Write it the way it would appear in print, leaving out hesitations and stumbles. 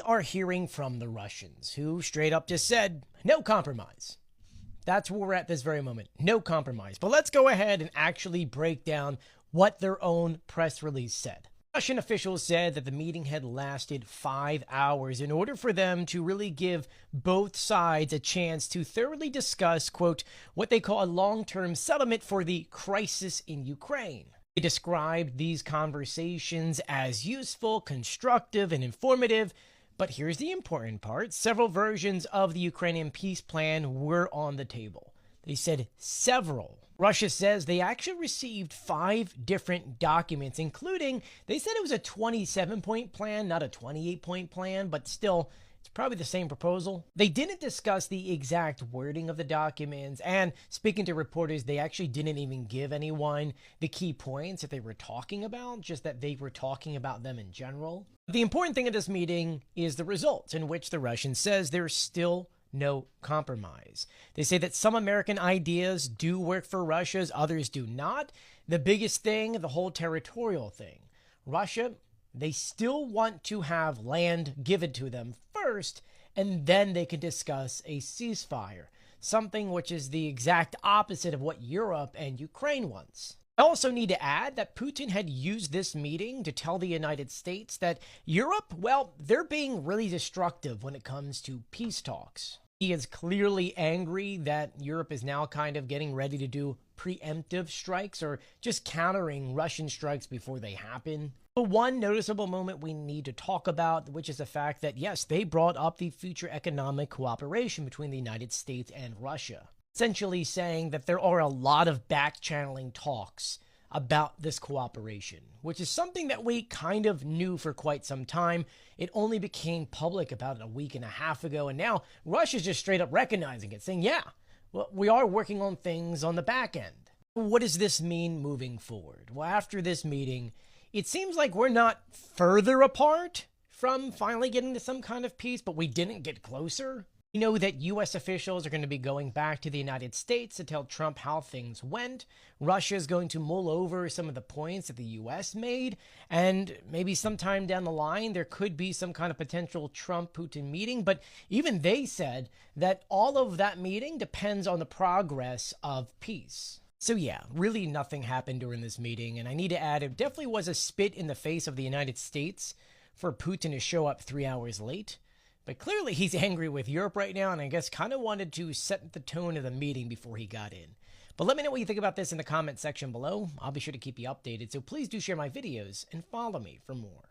are hearing from the Russians, who straight up just said, no compromise. That's where we're at this very moment. No compromise. But let's go ahead and actually break down what their own press release said. Russian officials said that the meeting had lasted 5 hours in order for them to really give both sides a chance to thoroughly discuss, quote, what they call a long-term settlement for the crisis in Ukraine. They described these conversations as useful, constructive, and informative. But here's the important part. Several versions of the Ukrainian peace plan were on the table. They said several. Russia says they actually received 5 different documents, including, they said it was a 27-point plan, not a 28-point plan, but still, it's probably the same proposal. They didn't discuss the exact wording of the documents, and speaking to reporters, they actually didn't even give anyone the key points that they were talking about, just that they were talking about them in general. The important thing of this meeting is the results, in which the Russian says there's still no compromise. They say that some American ideas do work for Russia's, others do not. The biggest thing, the whole territorial thing. Russia, they still want to have land given to them first, and then they can discuss a ceasefire, something which is the exact opposite of what Europe and Ukraine wants. I also need to add that Putin had used this meeting to tell the United States that Europe, well, they're being really destructive when it comes to peace talks. He is clearly angry that Europe is now kind of getting ready to do preemptive strikes or just countering Russian strikes before they happen. But one noticeable moment we need to talk about, which is the fact that, yes, they brought up the future economic cooperation between the United States and Russia, essentially saying that there are a lot of back-channeling talks about this cooperation, which is something that we kind of knew for quite some time. It only became public about a week and a half ago, and now Russia's just straight up recognizing it, saying, yeah, well, we are working on things on the back end. What does this mean moving forward? Well, after this meeting, it seems like we're not further apart from finally getting to some kind of peace, but we didn't get closer. We know that U.S. officials are going to be going back to the United States to tell Trump how things went. Russia is going to mull over some of the points that the U.S. made, and maybe sometime down the line there could be some kind of potential Trump-Putin meeting, but even they said that all of that meeting depends on the progress of peace. So yeah, really nothing happened during this meeting, and I need to add, it definitely was a spit in the face of the United States for Putin to show up 3 hours late. But clearly he's angry with Europe right now, and I guess kind of wanted to set the tone of the meeting before he got in. But let me know what you think about this in the comment section below. I'll be sure to keep you updated, so please do share my videos and follow me for more.